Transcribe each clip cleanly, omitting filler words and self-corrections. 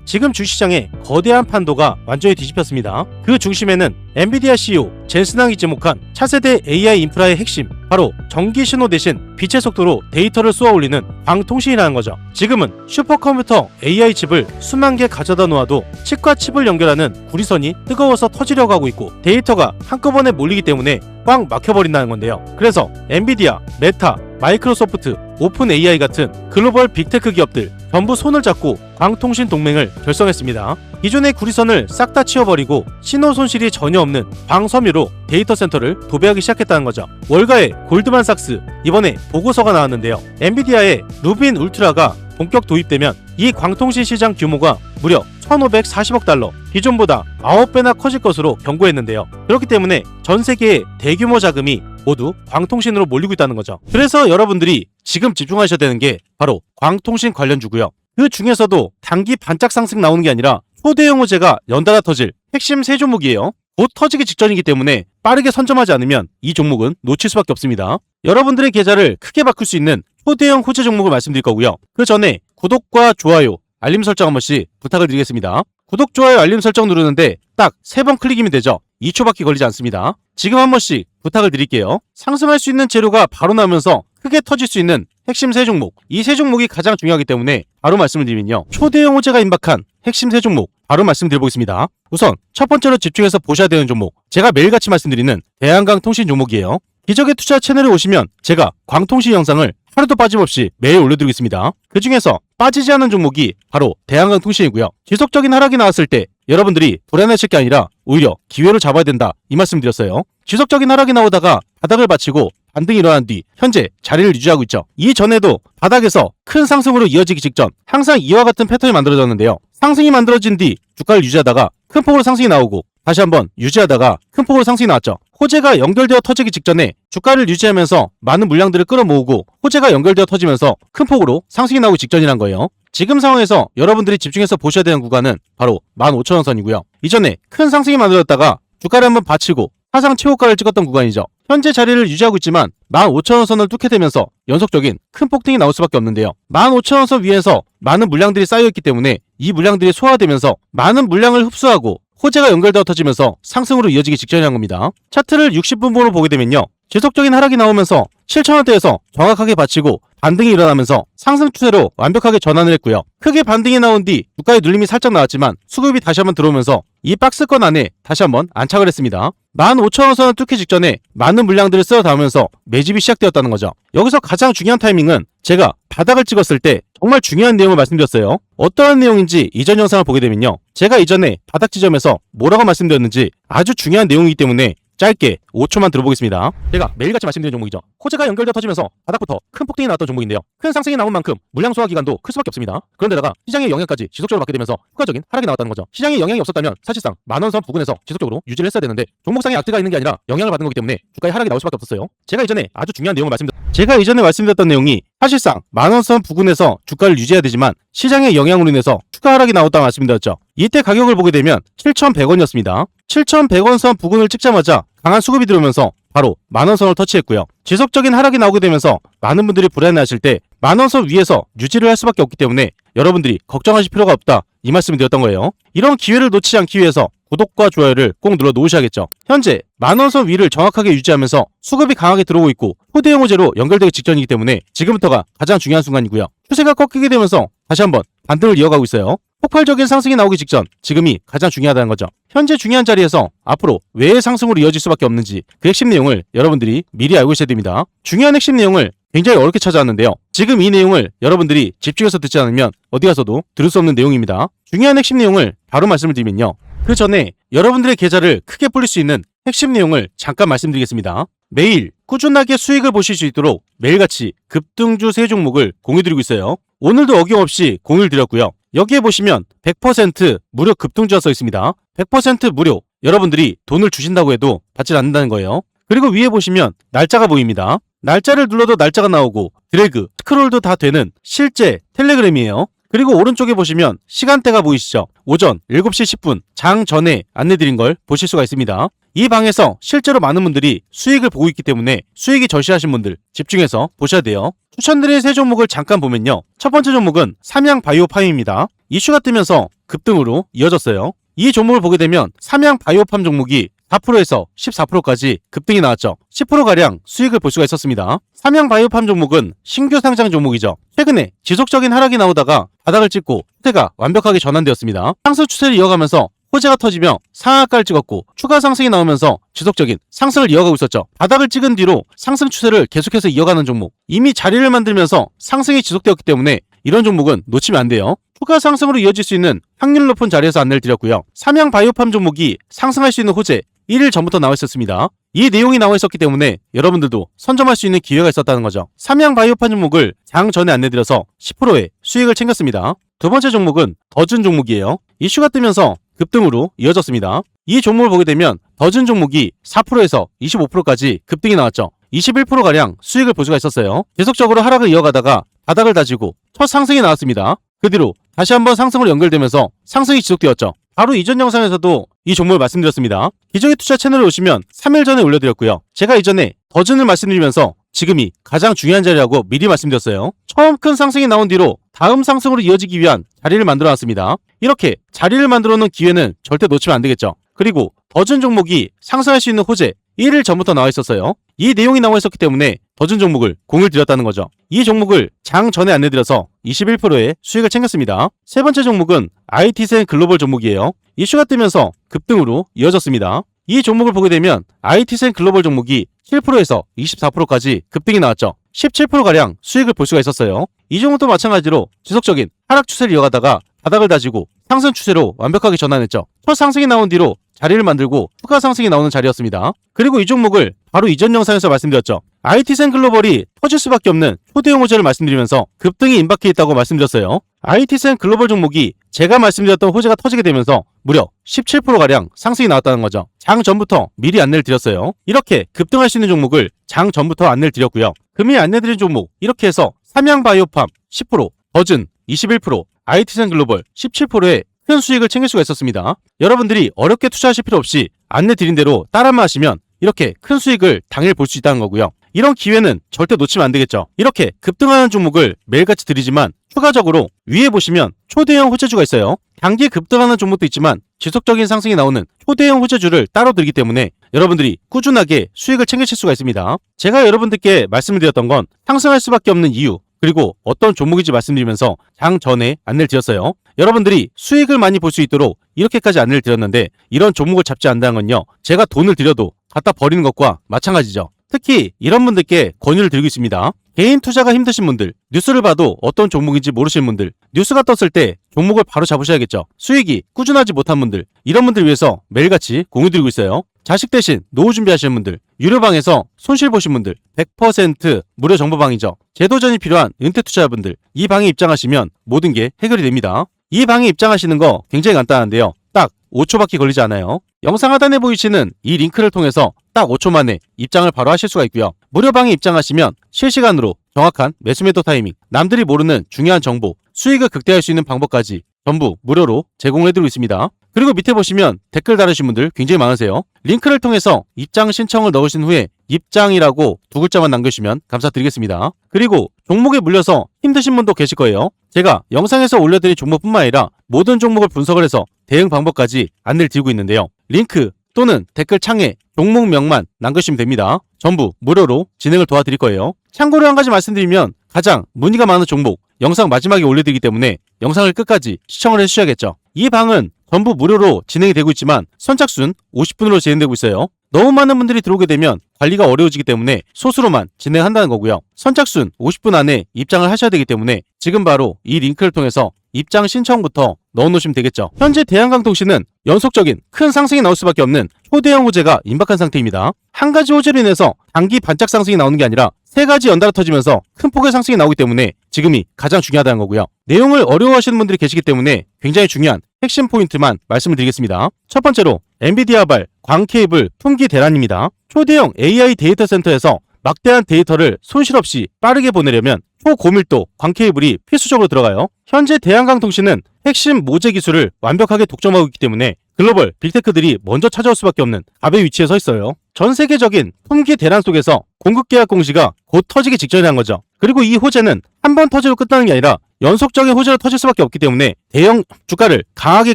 지금 주시장에 거대한 판도가 완전히 뒤집혔습니다. 그 중심에는 엔비디아 CEO 젠슨항이 지목한 차세대 AI 인프라의 핵심, 바로 전기 신호 대신 빛의 속도로 데이터를 쏘아 올리는 광통신이라는 거죠. 지금은 슈퍼컴퓨터 AI 칩을 수만 개 가져다 놓아도 칩과 칩을 연결하는 구리선이 뜨거워서 터지려고 하고 있고, 데이터가 한꺼번에 몰리기 때문에 꽉 막혀버린다는 건데요. 그래서 엔비디아, 메타, 마이크로소프트, 오픈 AI 같은 글로벌 빅테크 기업들 전부 손을 잡고 광통신 동맹을 결성했습니다. 기존의 구리선을 싹 다 치워버리고 신호 손실이 전혀 없는 광섬유로 데이터 센터를 도배하기 시작했다는 거죠. 월가의 골드만삭스, 이번에 보고서가 나왔는데요. 엔비디아의 루빈 울트라가 본격 도입되면 이 광통신 시장 규모가 무려 1,540억 달러, 기존보다 9배나 커질 것으로 경고했는데요. 그렇기 때문에 전 세계의 대규모 자금이 모두 광통신으로 몰리고 있다는 거죠. 그래서 여러분들이 지금 집중하셔야 되는 게 바로 광통신 관련주고요. 그 중에서도 단기 반짝 상승 나오는 게 아니라 초대형 호재가 연달아 터질 핵심 세 종목이에요. 곧 터지기 직전이기 때문에 빠르게 선점하지 않으면 이 종목은 놓칠 수밖에 없습니다. 여러분들의 계좌를 크게 바꿀 수 있는 초대형 호재 종목을 말씀드릴 거고요. 그 전에 구독과 좋아요, 알림 설정 한 번씩 부탁을 드리겠습니다. 구독, 좋아요, 알림 설정 누르는데 딱 3번 클릭이면 되죠. 2초밖에 걸리지 않습니다. 지금 한 번씩 부탁을 드릴게요. 상승할 수 있는 재료가 바로 나오면서 크게 터질 수 있는 핵심 세 종목, 이 세 종목이 가장 중요하기 때문에 바로 말씀을 드리면요, 초대형 호재가 임박한 핵심 세 종목 바로 말씀드려보겠습니다. 우선 첫 번째로 집중해서 보셔야 되는 종목, 제가 매일같이 말씀드리는 대한광통신 종목이에요. 기적의 투자 채널에 오시면 제가 광통신 영상을 하루도 빠짐없이 매일 올려드리고 있습니다. 그 중에서 빠지지 않은 종목이 바로 대한광통신이고요. 지속적인 하락이 나왔을 때 여러분들이 불안해하실 게 아니라 오히려 기회를 잡아야 된다, 이 말씀 드렸어요. 지속적인 하락이 나오다가 바닥을 받치고 반등이 일어난 뒤 현재 자리를 유지하고 있죠. 이전에도 바닥에서 큰 상승으로 이어지기 직전 항상 이와 같은 패턴이 만들어졌는데요. 상승이 만들어진 뒤 주가를 유지하다가 큰 폭으로 상승이 나오고 다시 한번 유지하다가 큰 폭으로 상승이 나왔죠. 호재가 연결되어 터지기 직전에 주가를 유지하면서 많은 물량들을 끌어모으고 호재가 연결되어 터지면서 큰 폭으로 상승이 나오기 직전이란 거예요. 지금 상황에서 여러분들이 집중해서 보셔야 되는 구간은 바로 15,000원 선이고요. 이전에 큰 상승이 만들어졌다가 주가를 한번 받치고 하상 최고가를 찍었던 구간이죠. 현재 자리를 유지하고 있지만 15,000원 선을 뚫게 되면서 연속적인 큰 폭등이 나올 수밖에 없는데요. 15,000원 선 위에서 많은 물량들이 쌓여있기 때문에 이 물량들이 소화되면서 많은 물량을 흡수하고 호재가 연결되어 터지면서 상승으로 이어지기 직전이란 겁니다. 차트를 60분봉으로 보게 되면요, 지속적인 하락이 나오면서 7,000원대에서 정확하게 받치고 반등이 일어나면서 상승 추세로 완벽하게 전환을 했고요. 크게 반등이 나온 뒤 주가의 눌림이 살짝 나왔지만 수급이 다시 한번 들어오면서 이 박스권 안에 다시 한번 안착을 했습니다. 15,000원 선을 뚫기 직전에 많은 물량들을 쓸어 담으면서 매집이 시작되었다는 거죠. 여기서 가장 중요한 타이밍은 제가 바닥을 찍었을 때 정말 중요한 내용을 말씀드렸어요. 어떠한 내용인지 이전 영상을 보게 되면요, 제가 이전에 바닥 지점에서 뭐라고 말씀드렸는지 아주 중요한 내용이기 때문에 짧게 5초만 들어보겠습니다. 제가 매일같이 말씀드린 종목이죠. 호재가 연결되어 터지면서 바닥부터 큰 폭등이 나왔던 종목인데요. 큰 상승이 나온 만큼 물량 소화 기간도 클 수밖에 없습니다. 그런데다가 시장의 영향까지 지속적으로 받게 되면서 효과적인 하락이 나왔다는 거죠. 시장의 영향이 없었다면 사실상 만원선 부근에서 지속적으로 유지를 했어야 되는데 종목상의 악재가 있는 게 아니라 영향을 받는 거기 때문에 주가의 하락이 나올 수밖에 없었어요. 제가 이전에 아주 중요한 내용을 말씀드렸던 내용이 사실상 만원선 부근에서 주가를 유지해야 되지만 시장의 영향으로 인해서 추가 하락이 나왔다고 말씀드렸죠. 이때 가격을 보게 되면 7,100원이었습니다. 7,100원 선 부근을 찍자마자 강한 수급이 들어오면서 바로 만원선을 터치했고요. 지속적인 하락이 나오게 되면서 많은 분들이 불안해하실 때 만원선 위에서 유지를 할 수밖에 없기 때문에 여러분들이 걱정하실 필요가 없다, 이 말씀을 드렸던 거예요. 이런 기회를 놓치지 않기 위해서 구독과 좋아요를 꼭 눌러 놓으셔야겠죠. 현재 만원선 위를 정확하게 유지하면서 수급이 강하게 들어오고 있고 초대형 호재로 연결되기 직전이기 때문에 지금부터가 가장 중요한 순간이고요. 추세가 꺾이게 되면서 다시 한번 반등을 이어가고 있어요. 폭발적인 상승이 나오기 직전 지금이 가장 중요하다는 거죠. 현재 중요한 자리에서 앞으로 왜 상승으로 이어질 수밖에 없는지 그 핵심 내용을 여러분들이 미리 알고 있어야 됩니다. 중요한 핵심 내용을 굉장히 어렵게 찾아왔는데요. 지금 이 내용을 여러분들이 집중해서 듣지 않으면 어디 가서도 들을 수 없는 내용입니다. 중요한 핵심 내용을 바로 말씀을 드리면요, 그 전에 여러분들의 계좌를 크게 불릴 수 있는 핵심 내용을 잠깐 말씀드리겠습니다. 매일 꾸준하게 수익을 보실 수 있도록 매일같이 급등주 세 종목을 공유드리고 있어요. 오늘도 어김없이 공유를 드렸고요. 여기에 보시면 100% 무료 급등주가 써 있습니다. 100% 무료, 여러분들이 돈을 주신다고 해도 받지 않는다는 거예요. 그리고 위에 보시면 날짜가 보입니다. 날짜를 눌러도 날짜가 나오고 드래그, 스크롤도 다 되는 실제 텔레그램이에요. 그리고 오른쪽에 보시면 시간대가 보이시죠? 오전 7시 10분 장 전에 안내드린 걸 보실 수가 있습니다. 이 방에서 실제로 많은 분들이 수익을 보고 있기 때문에 수익이 절실하신 분들 집중해서 보셔야 돼요. 추천드린 세 종목을 잠깐 보면요, 첫 번째 종목은 삼양바이오팜입니다. 이슈가 뜨면서 급등으로 이어졌어요. 이 종목을 보게 되면 삼양 바이오팜 종목이 4%에서 14%까지 급등이 나왔죠. 10%가량 수익을 볼 수가 있었습니다. 삼양 바이오팜 종목은 신규 상장 종목이죠. 최근에 지속적인 하락이 나오다가 바닥을 찍고 추세가 완벽하게 전환되었습니다. 상승 추세를 이어가면서 호재가 터지며 상한가를 찍었고 추가 상승이 나오면서 지속적인 상승을 이어가고 있었죠. 바닥을 찍은 뒤로 상승 추세를 계속해서 이어가는 종목, 이미 자리를 만들면서 상승이 지속되었기 때문에 이런 종목은 놓치면 안 돼요. 추가 상승으로 이어질 수 있는 확률 높은 자리에서 안내를 드렸고요. 삼양 바이오팜 종목이 상승할 수 있는 호재 1일 전부터 나와 있었습니다. 이 내용이 나와 있었기 때문에 여러분들도 선점할 수 있는 기회가 있었다는 거죠. 삼양 바이오팜 종목을 장 전에 안내드려서 10%의 수익을 챙겼습니다. 두 번째 종목은 더즌 종목이에요. 이슈가 뜨면서 급등으로 이어졌습니다. 이 종목을 보게 되면 더즌 종목이 4%에서 25%까지 급등이 나왔죠. 21%가량 수익을 볼 수가 있었어요. 계속적으로 하락을 이어가다가 바닥을 다지고 첫 상승이 나왔습니다. 그 뒤로 다시 한번 상승으로 연결되면서 상승이 지속되었죠. 바로 이전 영상에서도 이 종목을 말씀드렸습니다. 기저귀 투자 채널에 오시면 3일 전에 올려드렸고요. 제가 이전에 더즌을 말씀드리면서 지금이 가장 중요한 자리라고 미리 말씀드렸어요. 처음 큰 상승이 나온 뒤로 다음 상승으로 이어지기 위한 자리를 만들어놨습니다. 이렇게 자리를 만들어 놓은 기회는 절대 놓치면 안 되겠죠. 그리고 더즌 종목이 상승할 수 있는 호재 1일 전부터 나와 있었어요. 이 내용이 나와 있었기 때문에 더즌 종목을 공을 들였다는 거죠. 이 종목을 장 전에 안내드려서 21%의 수익을 챙겼습니다. 세 번째 종목은 IT센 글로벌 종목이에요. 이슈가 뜨면서 급등으로 이어졌습니다. 이 종목을 보게 되면 IT센 글로벌 종목이 7%에서 24%까지 급등이 나왔죠. 17%가량 수익을 볼 수가 있었어요. 이 종목도 마찬가지로 지속적인 하락 추세를 이어가다가 바닥을 다지고 상승 추세로 완벽하게 전환했죠. 첫 상승이 나온 뒤로 자리를 만들고 추가 상승이 나오는 자리였습니다. 그리고 이 종목을 바로 이전 영상에서 말씀드렸죠. IT센 글로벌이 터질 수밖에 없는 초대형 호재를 말씀드리면서 급등이 임박해 있다고 말씀드렸어요. IT센 글로벌 종목이 제가 말씀드렸던 호재가 터지게 되면서 무려 17%가량 상승이 나왔다는 거죠. 장 전부터 미리 안내를 드렸어요. 이렇게 급등할 수 있는 종목을 장 전부터 안내를 드렸고요. 금일 안내드린 종목 이렇게 해서 삼양 바이오팜 10%, 더즌 21%, IT센 글로벌 17%의 큰 수익을 챙길 수가 있었습니다. 여러분들이 어렵게 투자하실 필요 없이 안내 드린 대로 따라만 하시면 이렇게 큰 수익을 당일 볼 수 있다는 거고요. 이런 기회는 절대 놓치면 안 되겠죠. 이렇게 급등하는 종목을 매일같이 드리지만 추가적으로 위에 보시면 초대형 호재주가 있어요. 단기 급등하는 종목도 있지만 지속적인 상승이 나오는 초대형 호재주를 따로 드리기 때문에 여러분들이 꾸준하게 수익을 챙기실 수가 있습니다. 제가 여러분들께 말씀을 드렸던 건 상승할 수밖에 없는 이유, 그리고 어떤 종목인지 말씀드리면서 장 전에 안내를 드렸어요. 여러분들이 수익을 많이 볼 수 있도록 이렇게까지 안내를 드렸는데 이런 종목을 잡지 않는다는 건요, 제가 돈을 들여도 갖다 버리는 것과 마찬가지죠. 특히 이런 분들께 권유를 드리고 있습니다. 개인 투자가 힘드신 분들, 뉴스를 봐도 어떤 종목인지 모르시는 분들, 뉴스가 떴을 때 종목을 바로 잡으셔야겠죠. 수익이 꾸준하지 못한 분들, 이런 분들 위해서 매일같이 공유드리고 있어요. 자식 대신 노후 준비하시는 분들, 유료방에서 손실 보신 분들, 100% 무료 정보방이죠. 제도전이 필요한 은퇴 투자자분들, 이 방에 입장하시면 모든 게 해결이 됩니다. 이 방에 입장하시는 거 굉장히 간단한데요. 딱 5초밖에 걸리지 않아요. 영상 하단에 보이시는 이 링크를 통해서 딱 5초 만에 입장을 바로 하실 수가 있고요. 무료방에 입장하시면 실시간으로 정확한 매수 매도 타이밍, 남들이 모르는 중요한 정보, 수익을 극대화할 수 있는 방법까지 전부 무료로 제공해드리고 있습니다. 그리고 밑에 보시면 댓글 달으신 분들 굉장히 많으세요. 링크를 통해서 입장 신청을 넣으신 후에 입장이라고 두 글자만 남겨주시면 감사드리겠습니다. 그리고 종목에 물려서 힘드신 분도 계실 거예요. 제가 영상에서 올려드린 종목뿐만 아니라 모든 종목을 분석을 해서 대응 방법까지 안내를 드리고 있는데요. 링크 또는 댓글 창에 종목명만 남겨주시면 됩니다. 전부 무료로 진행을 도와드릴 거예요. 참고로 한 가지 말씀드리면 가장 문의가 많은 종목 영상 마지막에 올려드리기 때문에 영상을 끝까지 시청을 해주셔야겠죠. 이 방은 전부 무료로 진행이 되고 있지만 선착순 50분으로 진행되고 있어요. 너무 많은 분들이 들어오게 되면 관리가 어려워지기 때문에 소수로만 진행한다는 거고요. 선착순 50분 안에 입장을 하셔야 되기 때문에 지금 바로 이 링크를 통해서 입장 신청부터 넣어놓으시면 되겠죠. 현재 대한강통신은 연속적인 큰 상승이 나올 수밖에 없는 초대형 호재가 임박한 상태입니다. 한 가지 호재로 인해서 단기 반짝 상승이 나오는 게 아니라 세 가지 연달아 터지면서 큰 폭의 상승이 나오기 때문에 지금이 가장 중요하다는 거고요. 내용을 어려워하시는 분들이 계시기 때문에 굉장히 중요한 핵심 포인트만 말씀을 드리겠습니다. 첫 번째로 엔비디아발 광케이블 품귀 대란입니다. 초대형 AI 데이터 센터에서 막대한 데이터를 손실 없이 빠르게 보내려면 초고밀도 광케이블이 필수적으로 들어가요. 현재 대한강통신은 핵심 모재 기술을 완벽하게 독점하고 있기 때문에 글로벌 빅테크들이 먼저 찾아올 수밖에 없는 갑의 위치에 서 있어요. 전 세계적인 품귀 대란 속에서 공급 계약 공시가 곧 터지기 직전이란 거죠. 그리고 이 호재는 한 번 터지고 끝나는 게 아니라 연속적인 호재로 터질 수밖에 없기 때문에 대형 주가를 강하게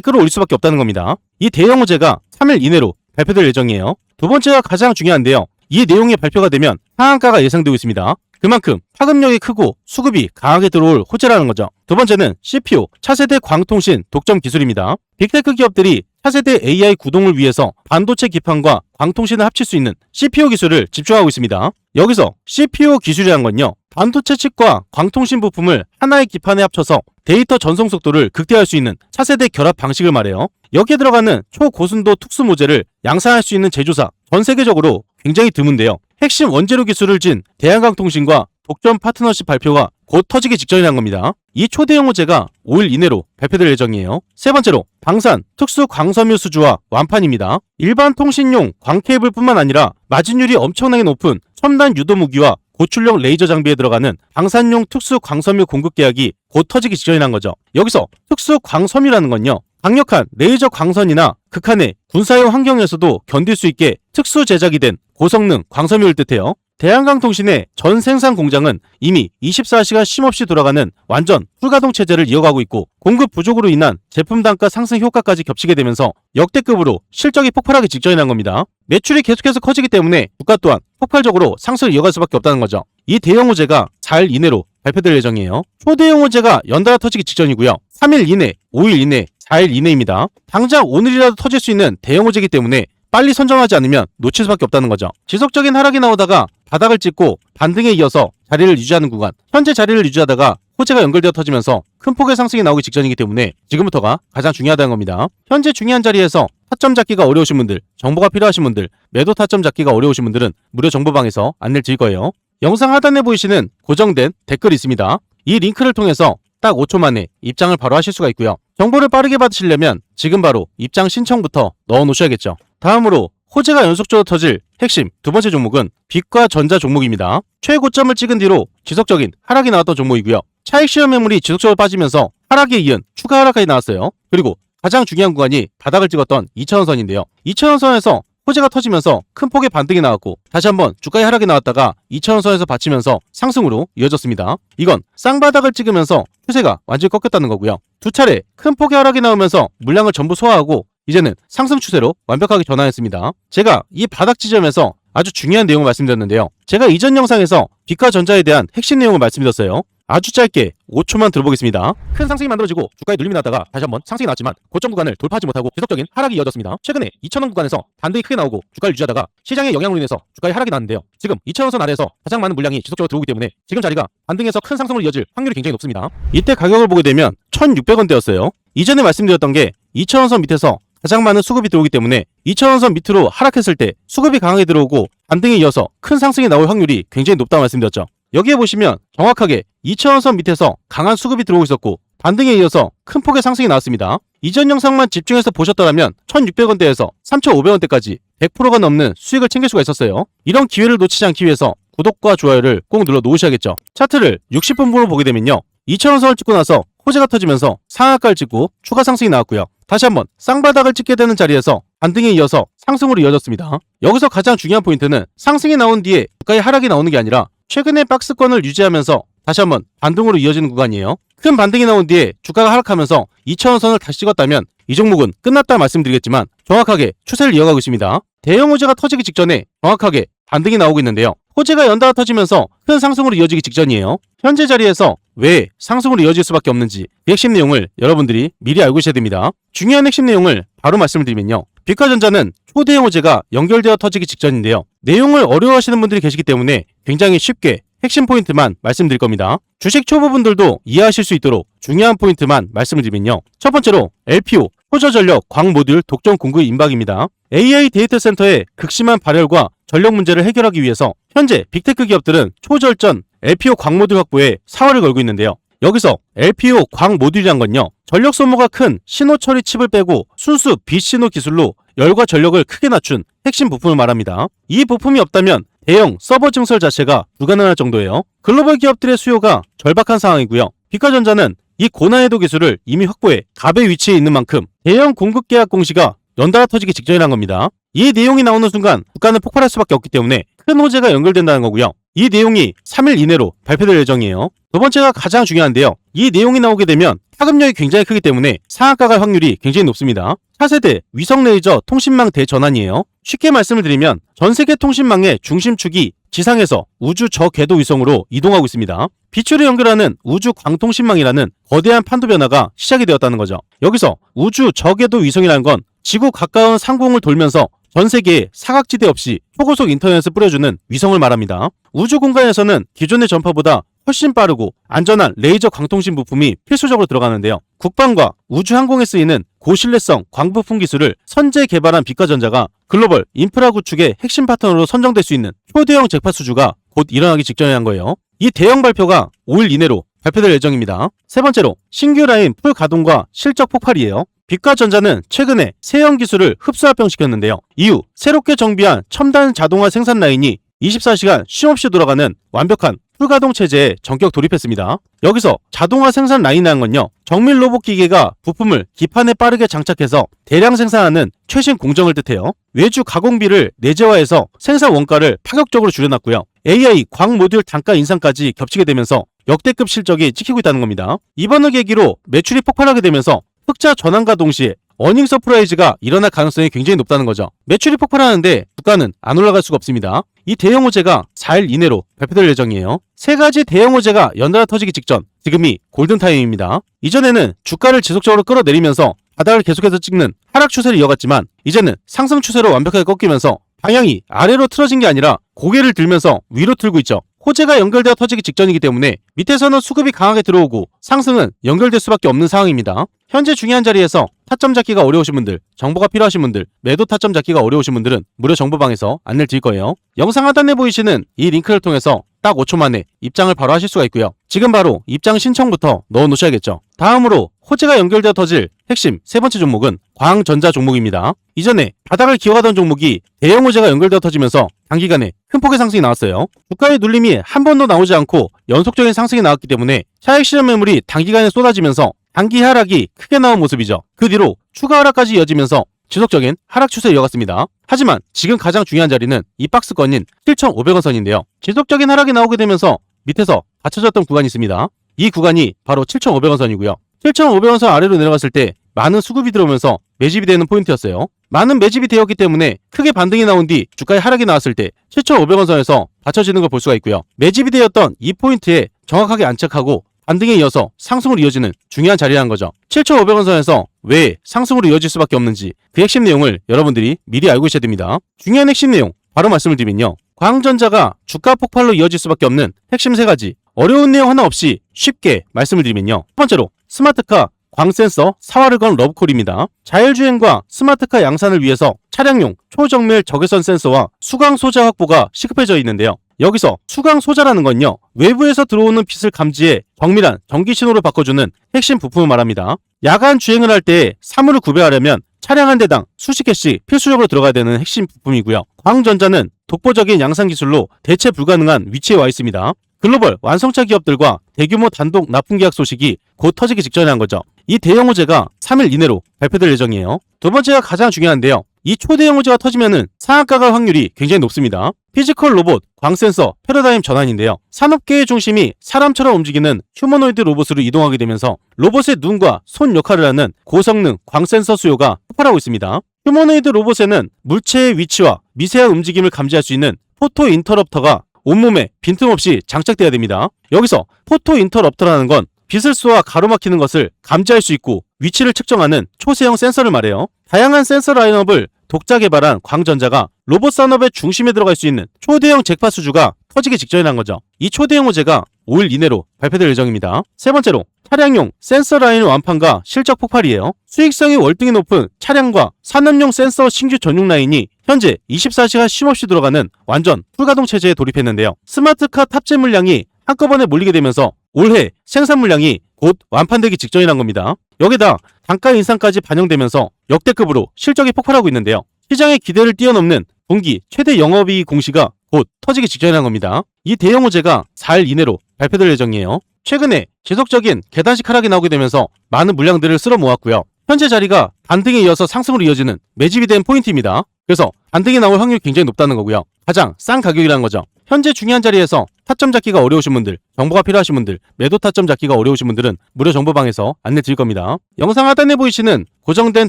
끌어올릴 수밖에 없다는 겁니다. 이 대형 호재가 3일 이내로 발표될 예정이에요. 두 번째가 가장 중요한데요. 이 내용이 발표가 되면 상한가가 예상되고 있습니다. 그만큼 파급력이 크고 수급이 강하게 들어올 호재라는 거죠. 두 번째는 CPU, 차세대 광통신 독점 기술입니다. 빅테크 기업들이 차세대 AI 구동을 위해서 반도체 기판과 광통신을 합칠 수 있는 CPU 기술을 집중하고 있습니다. 여기서 CPU 기술이란 건요, 반도체 칩과 광통신 부품을 하나의 기판에 합쳐서 데이터 전송 속도를 극대화할 수 있는 차세대 결합 방식을 말해요. 여기에 들어가는 초고순도 특수 모재를 양산할 수 있는 제조사 전 세계적으로 굉장히 드문데요. 핵심 원재료 기술을 진 대한강통신과 독점 파트너십 발표가 곧 터지기 직전이란 겁니다. 이 초대형 호재가 5일 이내로 발표될 예정이에요. 세 번째로 방산 특수 광섬유 수주와 완판입니다. 일반 통신용 광케이블뿐만 아니라 마진율이 엄청나게 높은 첨단 유도 무기와 고출력 레이저 장비에 들어가는 방산용 특수 광섬유 공급 계약이 곧 터지기 직전이란 거죠. 여기서 특수 광섬유라는 건요, 강력한 레이저 광선이나 극한의 군사용 환경에서도 견딜 수 있게 특수 제작이 된 고성능 광섬유를 뜻해요. 대한강통신의 전 생산 공장은 이미 24시간 쉼없이 돌아가는 완전 풀가동 체제를 이어가고 있고, 공급 부족으로 인한 제품 단가 상승 효과까지 겹치게 되면서 역대급으로 실적이 폭발하기 직전이란 겁니다. 매출이 계속해서 커지기 때문에 주가 또한 폭발적으로 상승을 이어갈 수밖에 없다는 거죠. 이 대형 호재가 4일 이내로 발표될 예정이에요. 초대형 호재가 연달아 터지기 직전이고요. 3일 이내, 5일 이내, 4일 이내입니다. 당장 오늘이라도 터질 수 있는 대형 호재이기 때문에 빨리 선정하지 않으면 놓칠 수밖에 없다는 거죠. 지속적인 하락이 나오다가 바닥을 찍고 반등에 이어서 자리를 유지하는 구간, 현재 자리를 유지하다가 호재가 연결되어 터지면서 큰 폭의 상승이 나오기 직전이기 때문에 지금부터가 가장 중요하다는 겁니다. 현재 중요한 자리에서 타점 잡기가 어려우신 분들, 정보가 필요하신 분들, 매도 타점 잡기가 어려우신 분들은 무료 정보방에서 안내를 드릴 거예요. 영상 하단에 보이시는 고정된 댓글이 있습니다. 이 링크를 통해서 딱 5초 만에 입장을 바로 하실 수가 있고요. 정보를 빠르게 받으시려면 지금 바로 입장 신청부터 넣어 놓으셔야겠죠. 다음으로 호재가 연속적으로 터질 핵심 두 번째 종목은 빛과 전자 종목입니다. 최고점을 찍은 뒤로 지속적인 하락이 나왔던 종목이고요. 차익 실현 매물이 지속적으로 빠지면서 하락에 이은 추가 하락까지 나왔어요. 그리고 가장 중요한 구간이 바닥을 찍었던 2차원선인데요. 2차원선에서 호재가 터지면서 큰 폭의 반등이 나왔고, 다시 한번 주가의 하락이 나왔다가 2차원선에서 받치면서 상승으로 이어졌습니다. 이건 쌍바닥을 찍으면서 추세가 완전히 꺾였다는 거고요. 두 차례 큰 폭의 하락이 나오면서 물량을 전부 소화하고 이제는 상승 추세로 완벽하게 전환했습니다. 제가 이 바닥 지점에서 아주 중요한 내용을 말씀드렸는데요. 제가 이전 영상에서 빛과 전자에 대한 핵심 내용을 말씀드렸어요. 아주 짧게 5초만 들어보겠습니다. 큰 상승이 만들어지고 주가에 눌림이 나다가 다시 한번 상승이 나왔지만 고점 구간을 돌파하지 못하고 지속적인 하락이 이어졌습니다. 최근에 2,000원 구간에서 반등이 크게 나오고 주가를 유지하다가 시장의 영향으로 인해서 주가에 하락이 나왔는데요. 지금 2,000원선 아래에서 가장 많은 물량이 지속적으로 들어오기 때문에 지금 자리가 반등에서 큰 상승으로 이어질 확률이 굉장히 높습니다. 이때 가격을 보게 되면 1,600원대였어요. 이전에 말씀드렸던 게 2,000원선 밑에서 가장 많은 수급이 들어오기 때문에 2차원선 밑으로 하락했을 때 수급이 강하게 들어오고 반등에 이어서 큰 상승이 나올 확률이 굉장히 높다고 말씀드렸죠. 여기에 보시면 정확하게 2차원선 밑에서 강한 수급이 들어오고 있었고 반등에 이어서 큰 폭의 상승이 나왔습니다. 이전 영상만 집중해서 보셨더라면 1,600원대에서 3,500원대까지 100%가 넘는 수익을 챙길 수가 있었어요. 이런 기회를 놓치지 않기 위해서 구독과 좋아요를 꼭 눌러 놓으셔야겠죠. 차트를 60분으로 보게 되면요. 2차원선을 찍고 나서 호재가 터지면서 상한가를 찍고 추가 상승이 나왔고요. 다시 한번 쌍바닥을 찍게 되는 자리에서 반등에 이어서 상승으로 이어졌습니다. 여기서 가장 중요한 포인트는 상승이 나온 뒤에 주가의 하락이 나오는 게 아니라 최근의 박스권을 유지하면서 다시 한번 반등으로 이어지는 구간이에요. 큰 반등이 나온 뒤에 주가가 하락하면서 2차원선을 다시 찍었다면 이 종목은 끝났다 말씀드리겠지만 정확하게 추세를 이어가고 있습니다. 대형 호재가 터지기 직전에 정확하게 반등이 나오고 있는데요. 호재가 연달아 터지면서 큰 상승으로 이어지기 직전이에요. 현재 자리에서 왜 상승으로 이어질 수밖에 없는지 그 핵심 내용을 여러분들이 미리 알고 계셔야 됩니다. 중요한 핵심 내용을 바로 말씀을 드리면요. 빛과전자는 초대형 호재가 연결되어 터지기 직전인데요. 내용을 어려워하시는 분들이 계시기 때문에 굉장히 쉽게 핵심 포인트만 말씀드릴 겁니다. 주식 초보분들도 이해하실 수 있도록 중요한 포인트만 말씀을 드리면요. 첫 번째로 LPO, 호저전력 광모듈 독점 공급 임박입니다. AI 데이터 센터의 극심한 발열과 전력 문제를 해결하기 위해서 현재 빅테크 기업들은 초절전 LPO 광모듈 확보에 사활을 걸고 있는데요. 여기서 LPO 광모듈이란 건요. 전력 소모가 큰 신호 처리 칩을 빼고 순수 비신호 기술로 열과 전력을 크게 낮춘 핵심 부품을 말합니다. 이 부품이 없다면 대형 서버 증설 자체가 불가능할 정도예요. 글로벌 기업들의 수요가 절박한 상황이고요. 빛과전자는 이 고난이도 기술을 이미 확보해 갑의 위치에 있는 만큼 대형 공급 계약 공시가 연달아 터지기 직전이란 겁니다. 이 내용이 나오는 순간 주가는 폭발할 수밖에 없기 때문에 큰 호재가 연결된다는 거고요. 이 내용이 3일 이내로 발표될 예정이에요. 두 번째가 가장 중요한데요. 이 내용이 나오게 되면 파급력이 굉장히 크기 때문에 상한가 갈 확률이 굉장히 높습니다. 차세대 위성 레이저 통신망 대전환이에요. 쉽게 말씀을 드리면 전 세계 통신망의 중심축이 지상에서 우주 저궤도 위성으로 이동하고 있습니다. 빛으로 연결하는 우주 광통신망이라는 거대한 판도 변화가 시작이 되었다는 거죠. 여기서 우주 저궤도 위성이라는 건 지구 가까운 상공을 돌면서 전 세계에 사각지대 없이 초고속 인터넷을 뿌려주는 위성을 말합니다. 우주 공간에서는 기존의 전파보다 훨씬 빠르고 안전한 레이저 광통신 부품이 필수적으로 들어가는데요. 국방과 우주 항공에 쓰이는 고신뢰성 광부품 기술을 선제 개발한 빛과전자가 글로벌 인프라 구축의 핵심 파트너로 선정될 수 있는 초대형 잭팟 수주가 곧 일어나기 직전이란 거예요. 이 대형 발표가 5일 이내로 발표될 예정입니다. 세 번째로 신규 라인 풀 가동과 실적 폭발이에요. 빛과전자는 최근에 세형 기술을 흡수합병시켰는데요. 이후 새롭게 정비한 첨단 자동화 생산 라인이 24시간 쉼없이 돌아가는 완벽한 풀가동 체제에 전격 돌입했습니다. 여기서 자동화 생산 라인이라는 건요, 정밀 로봇 기계가 부품을 기판에 빠르게 장착해서 대량 생산하는 최신 공정을 뜻해요. 외주 가공비를 내재화해서 생산 원가를 파격적으로 줄여놨고요. AI 광 모듈 단가 인상까지 겹치게 되면서 역대급 실적이 찍히고 있다는 겁니다. 이번을 계기로 매출이 폭발하게 되면서 흑자 전환과 동시에 어닝 서프라이즈가 일어날 가능성이 굉장히 높다는 거죠. 매출이 폭발하는데 주가는 안 올라갈 수가 없습니다. 이 대형 호재가 4일 이내로 발표될 예정이에요. 세 가지 대형 호재가 연달아 터지기 직전, 지금이 골든타임입니다. 이전에는 주가를 지속적으로 끌어내리면서 바닥을 계속해서 찍는 하락 추세를 이어갔지만 이제는 상승 추세로 완벽하게 꺾이면서 방향이 아래로 틀어진 게 아니라 고개를 들면서 위로 틀고 있죠. 호재가 연결되어 터지기 직전이기 때문에 밑에서는 수급이 강하게 들어오고 상승은 연결될 수밖에 없는 상황입니다. 현재 중요한 자리에서 타점 잡기가 어려우신 분들, 정보가 필요하신 분들, 매도 타점 잡기가 어려우신 분들은 무료 정보방에서 안내를 드릴 거예요. 영상 하단에 보이시는 이 링크를 통해서 딱 5초 만에 입장을 바로 하실 수가 있고요. 지금 바로 입장 신청부터 넣어 놓으셔야겠죠. 다음으로 호재가 연결되어 터질 핵심 세 번째 종목은 광전자 종목입니다. 이전에 바닥을 기어가던 종목이 대형 호재가 연결되어 터지면서 단기간에 큰 폭의 상승이 나왔어요. 주가의 눌림이 한 번도 나오지 않고 연속적인 상승이 나왔기 때문에 차익 실현 매물이 단기간에 쏟아지면서 단기 하락이 크게 나온 모습이죠. 그 뒤로 추가 하락까지 이어지면서 지속적인 하락 추세를 이어갔습니다. 하지만 지금 가장 중요한 자리는 이 박스권인 7,500원 선인데요. 지속적인 하락이 나오게 되면서 밑에서 받쳐졌던 구간이 있습니다. 이 구간이 바로 7,500원 선이고요. 7,500원 선 아래로 내려갔을 때 많은 수급이 들어오면서 매집이 되는 포인트였어요. 많은 매집이 되었기 때문에 크게 반등이 나온 뒤 주가의 하락이 나왔을 때 7,500원 선에서 받쳐지는 걸 볼 수가 있고요. 매집이 되었던 이 포인트에 정확하게 안착하고 반등에 이어서 상승으로 이어지는 중요한 자리라는 거죠. 7,500원 선에서 왜 상승으로 이어질 수밖에 없는지 그 핵심 내용을 여러분들이 미리 알고 있어야 됩니다. 중요한 핵심 내용 바로 말씀을 드리면요. 광전자가 주가 폭발로 이어질 수밖에 없는 핵심 세 가지, 어려운 내용 하나 없이 쉽게 말씀을 드리면요. 첫 번째로 스마트카 광센서 사활을 건 러브콜입니다. 자율주행과 스마트카 양산을 위해서 차량용 초정밀 적외선 센서와 수광 소자 확보가 시급해져 있는데요. 여기서 수광 소자라는 건요, 외부에서 들어오는 빛을 감지해 정밀한 전기 신호로 바꿔주는 핵심 부품을 말합니다. 야간 주행을 할 때 사물을 구별하려면 차량 한 대당 수십 개씩 필수적으로 들어가야 되는 핵심 부품이고요. 광전자는 독보적인 양산 기술로 대체 불가능한 위치에 와 있습니다. 글로벌 완성차 기업들과 대규모 단독 납품 계약 소식이 곧 터지기 직전이란 거죠. 이 대형 호재가 3일 이내로 발표될 예정이에요. 두 번째가 가장 중요한데요. 이 초대형 호재가 터지면은 상한가 갈 확률이 굉장히 높습니다. 피지컬 로봇, 광센서, 패러다임 전환인데요. 산업계의 중심이 사람처럼 움직이는 휴머노이드 로봇으로 이동하게 되면서 로봇의 눈과 손 역할을 하는 고성능 광센서 수요가 폭발하고 있습니다. 휴머노이드 로봇에는 물체의 위치와 미세한 움직임을 감지할 수 있는 포토 인터럽터가 온몸에 빈틈없이 장착돼야 됩니다. 여기서 포토 인터럽터라는 건 빛을 쏘아 가로막히는 것을 감지할 수 있고 위치를 측정하는 초세형 센서를 말해요. 다양한 센서 라인업을 독자 개발한 광전자가 로봇 산업의 중심에 들어갈 수 있는 초대형 잭팟 수주가 터지기 직전이란 거죠. 이 초대형 호재가 5일 이내로 발표될 예정입니다. 세 번째로 차량용 센서 라인 완판과 실적 폭발이에요. 수익성이 월등히 높은 차량과 산업용 센서 신규 전용 라인이 현재 24시간 쉼없이 돌아가는 완전 풀가동 체제에 돌입했는데요. 스마트카 탑재 물량이 한꺼번에 몰리게 되면서 올해 생산 물량이 곧 완판되기 직전이란 겁니다. 여기다 단가 인상까지 반영되면서 역대급으로 실적이 폭발하고 있는데요. 시장의 기대를 뛰어넘는 분기 최대 영업이익 공시가 곧 터지기 직전이라는 겁니다. 이 대형 호재가 4일 이내로 발표될 예정이에요. 최근에 지속적인 계단식 하락이 나오게 되면서 많은 물량들을 쓸어 모았고요. 현재 자리가 반등에 이어서 상승으로 이어지는 매집이 된 포인트입니다. 그래서 반등이 나올 확률이 굉장히 높다는 거고요. 가장 싼 가격이라는 거죠. 현재 중요한 자리에서 타점 잡기가 어려우신 분들, 정보가 필요하신 분들, 매도 타점 잡기가 어려우신 분들은 무료 정보방에서 안내 드릴 겁니다. 영상 하단에 보이시는 고정된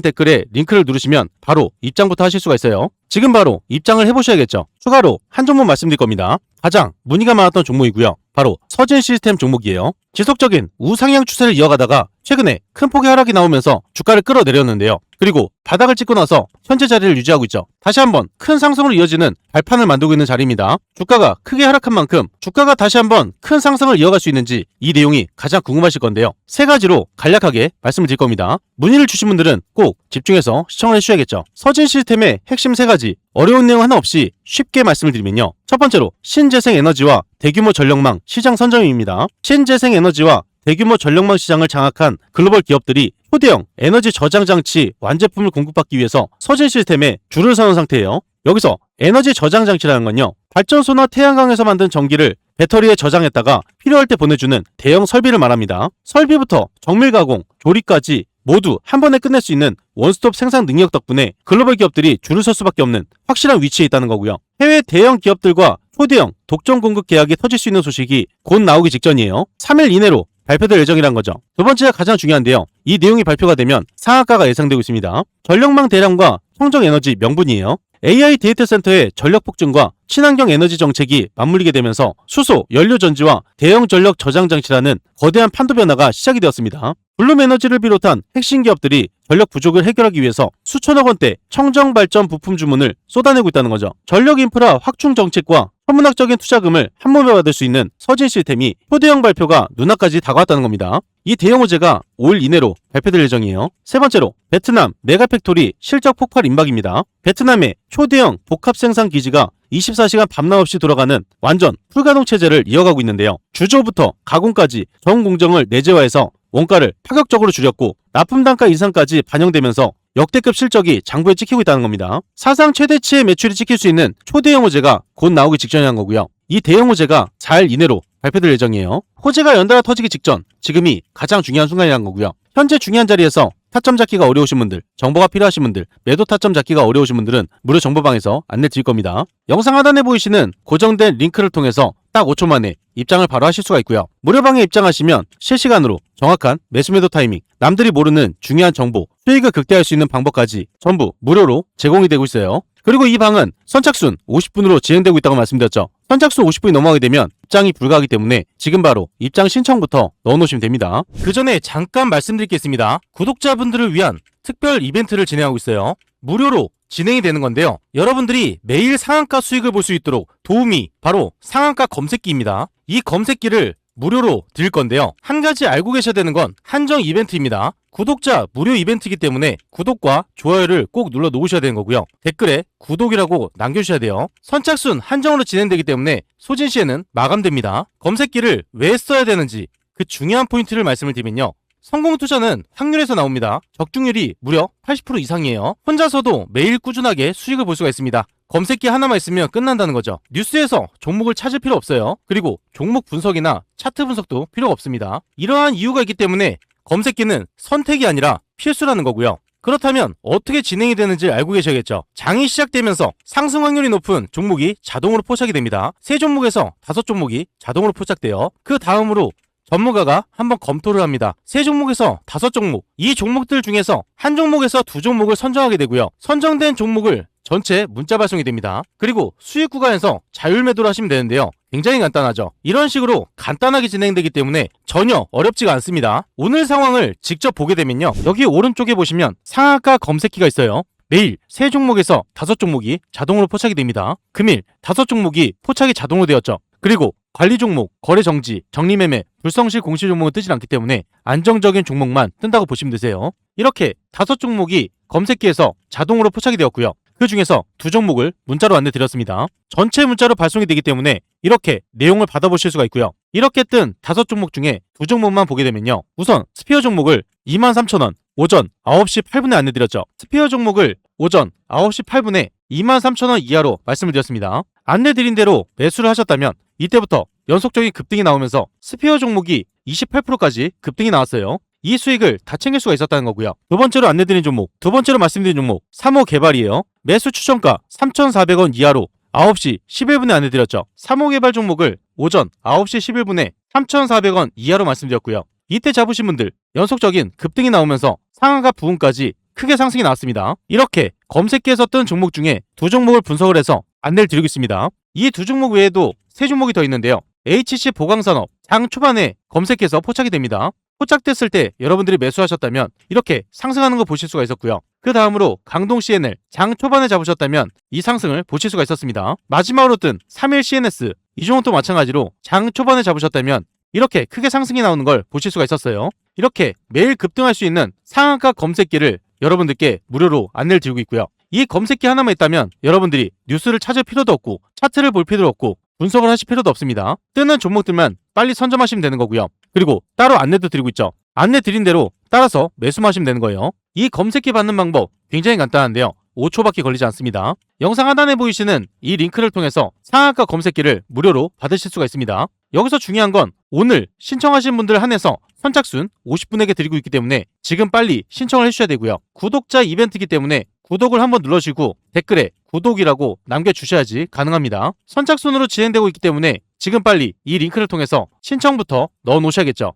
댓글에 링크를 누르시면 바로 입장부터 하실 수가 있어요. 지금 바로 입장을 해보셔야겠죠. 추가로 한 종목 말씀드릴 겁니다. 가장 문의가 많았던 종목이고요. 바로 서진 시스템 종목이에요. 지속적인 우상향 추세를 이어가다가 최근에 큰 폭의 하락이 나오면서 주가를 끌어내렸는데요. 그리고 바닥을 찍고 나서 현재 자리를 유지하고 있죠. 다시 한번 큰 상승으로 이어지는 발판을 만들고 있는 자리입니다. 주가가 크게 하락한 만큼 주가가 다시 한번 큰 상승을 이어갈 수 있는지 이 내용이 가장 궁금하실 건데요. 세 가지로 간략하게 말씀을 드릴 겁니다. 문의를 주신 분들은 꼭 집중해서 시청을 해주셔야겠죠. 서진 시스템의 핵심 세 가지, 어려운 내용 하나 없이 쉽게 말씀을 드리면요. 첫 번째로 신재생에너지와 대규모 전력망 시장 선점입니다. 신재생에너지와 대규모 전력망 시장을 장악한 글로벌 기업들이 초대형 에너지 저장 장치 완제품을 공급받기 위해서 서진 시스템에 줄을 서는 상태예요. 여기서 에너지 저장 장치라는 건요, 발전소나 태양광에서 만든 전기를 배터리에 저장했다가 필요할 때 보내주는 대형 설비를 말합니다. 설비부터 정밀 가공, 조립까지 모두 한 번에 끝낼 수 있는 원스톱 생산 능력 덕분에 글로벌 기업들이 줄을 설 수밖에 없는 확실한 위치에 있다는 거고요. 해외 대형 기업들과 초대형 독점 공급 계약이 터질 수 있는 소식이 곧 나오기 직전이에요. 3일 이내로 발표될 예정이란 거죠. 두 번째가 가장 중요한데요. 이 내용이 발표가 되면 상한가가 예상되고 있습니다. 전력망 대량과 청정에너지 명분이에요. AI 데이터 센터의 전력 폭증과 친환경 에너지 정책이 맞물리게 되면서 수소, 연료 전지와 대형 전력 저장 장치라는 거대한 판도 변화가 시작이 되었습니다. 블룸에너지를 비롯한 핵심 기업들이 전력 부족을 해결하기 위해서 수천억 원대 청정 발전 부품 주문을 쏟아내고 있다는 거죠. 전력 인프라 확충 정책과 천문학적인 투자금을 한몸에 받을 수 있는 서진 시스템이 초대형 발표가 눈앞까지 다가왔다는 겁니다. 이 대형 호재가 5일 이내로 발표될 예정이에요. 세 번째로 베트남 메가팩토리 실적 폭발 임박입니다. 베트남의 초대형 복합 생산 기지가 24시간 밤낮 없이 돌아가는 완전 풀가동 체제를 이어가고 있는데요. 주조부터 가공까지 전 공정을 내재화해서 원가를 파격적으로 줄였고 납품 단가 인상까지 반영되면서 역대급 실적이 장부에 찍히고 있다는 겁니다. 사상 최대치의 매출이 찍힐 수 있는 초대형 호재가 곧 나오기 직전이란 거고요. 이 대형 호재가 4일 이내로 발표될 예정이에요. 호재가 연달아 터지기 직전, 지금이 가장 중요한 순간이란 거고요. 현재 중요한 자리에서 타점 잡기가 어려우신 분들, 정보가 필요하신 분들, 매도 타점 잡기가 어려우신 분들은 무료 정보방에서 안내 드릴 겁니다. 영상 하단에 보이시는 고정된 링크를 통해서 딱 5초 만에 입장을 바로 하실 수가 있고요. 무료방에 입장하시면 실시간으로 정확한 매수 매도 타이밍, 남들이 모르는 중요한 정보, 수익을 극대화할 수 있는 방법까지 전부 무료로 제공이 되고 있어요. 그리고 이 방은 선착순 50분으로 진행되고 있다고 말씀드렸죠. 선착순 50분이 넘어가게 되면 입장이 불가하기 때문에 지금 바로 입장 신청부터 넣어놓으시면 됩니다. 그 전에 잠깐 말씀드릴 게 있습니다. 구독자분들을 위한 특별 이벤트를 진행하고 있어요. 무료로 진행이 되는 건데요. 여러분들이 매일 상한가 수익을 볼 수 있도록 도움이 바로 상한가 검색기입니다. 이 검색기를 무료로 드릴 건데요. 한 가지 알고 계셔야 되는 건 한정 이벤트입니다. 구독자 무료 이벤트이기 때문에 구독과 좋아요를 꼭 눌러 놓으셔야 되는 거고요. 댓글에 구독이라고 남겨주셔야 돼요. 선착순 한정으로 진행되기 때문에 소진시에는 마감됩니다. 검색기를 왜 써야 되는지 그 중요한 포인트를 말씀을 드리면요. 성공 투자는 확률에서 나옵니다. 적중률이 무려 80% 이상이에요. 혼자서도 매일 꾸준하게 수익을 볼 수가 있습니다. 검색기 하나만 있으면 끝난다는 거죠. 뉴스에서 종목을 찾을 필요 없어요. 그리고 종목 분석이나 차트 분석도 필요가 없습니다. 이러한 이유가 있기 때문에 검색기는 선택이 아니라 필수라는 거고요. 그렇다면 어떻게 진행이 되는지 알고 계셔야겠죠. 장이 시작되면서 상승 확률이 높은 종목이 자동으로 포착이 됩니다. 3종목에서 5종목이 자동으로 포착돼요. 그 다음으로 전문가가 한번 검토를 합니다. 3종목에서 5종목, 이 종목들 중에서 한 종목에서 2종목을 선정하게 되고요. 선정된 종목을 전체 문자 발송이 됩니다. 그리고 수익 구간에서 자율 매도를 하시면 되는데요. 굉장히 간단하죠. 이런 식으로 간단하게 진행되기 때문에 전혀 어렵지가 않습니다. 오늘 상황을 직접 보게 되면요. 여기 오른쪽에 보시면 상한가 검색기가 있어요. 매일 3종목에서 5종목이 자동으로 포착이 됩니다. 금일 5종목이 포착이 자동으로 되었죠. 그리고 관리 종목, 거래 정지, 정리매매, 불성실 공시 종목은 뜨지 않기 때문에 안정적인 종목만 뜬다고 보시면 되세요. 이렇게 5종목이 검색기에서 자동으로 포착이 되었고요. 그 중에서 2종목을 문자로 안내 드렸습니다. 전체 문자로 발송이 되기 때문에 이렇게 내용을 받아보실 수가 있고요. 이렇게 뜬 5종목 중에 2종목만 보게 되면요. 우선 스피어 종목을 23,000원, 오전 9시 8분에 안내드렸죠. 스피어 종목을 오전 9시 8분에 23,000원 이하로 말씀을 드렸습니다. 안내드린 대로 매수를 하셨다면 이때부터 연속적인 급등이 나오면서 스피어 종목이 28%까지 급등이 나왔어요. 이 수익을 다 챙길 수가 있었다는 거고요. 두 번째로 안내드린 종목, 두 번째로 말씀드린 종목 3호 개발이에요. 매수 추천가 3,400원 이하로 9시 11분에 안내드렸죠. 3호 개발 종목을 오전 9시 11분에 3,400원 이하로 말씀드렸고요. 이때 잡으신 분들 연속적인 급등이 나오면서 상한가 부분까지 크게 상승이 나왔습니다. 이렇게 검색기에서 뜬 종목 중에 두 종목을 분석을 해서 안내를 드리고 있습니다. 이 두 종목 외에도 세 종목이 더 있는데요. HC 보강산업 장 초반에 검색해서 포착이 됩니다. 포착됐을 때 여러분들이 매수하셨다면 이렇게 상승하는 거 보실 수가 있었고요. 그 다음으로 강동 CNL 장 초반에 잡으셨다면 이 상승을 보실 수가 있었습니다. 마지막으로 뜬 3일 CNS 이 종목도 마찬가지로 장 초반에 잡으셨다면 이렇게 크게 상승이 나오는 걸 보실 수가 있었어요. 이렇게 매일 급등할 수 있는 상한가 검색기를 여러분들께 무료로 안내를 드리고 있고요. 이 검색기 하나만 있다면 여러분들이 뉴스를 찾을 필요도 없고 차트를 볼 필요도 없고 분석을 하실 필요도 없습니다. 뜨는 종목들만 빨리 선점하시면 되는 거고요. 그리고 따로 안내도 드리고 있죠. 안내 드린 대로 따라서 매수만 하시면 되는 거예요. 이 검색기 받는 방법 굉장히 간단한데요. 5초밖에 걸리지 않습니다. 영상 하단에 보이시는 이 링크를 통해서 상한가 검색기를 무료로 받으실 수가 있습니다. 여기서 중요한 건 오늘 신청하신 분들 한해서 선착순 50분에게 드리고 있기 때문에 지금 빨리 신청을 해주셔야 되고요. 구독자 이벤트이기 때문에 구독을 한번 눌러주시고 댓글에 구독이라고 남겨주셔야지 가능합니다. 선착순으로 진행되고 있기 때문에 지금 빨리 이 링크를 통해서 신청부터 넣어 놓으셔야겠죠.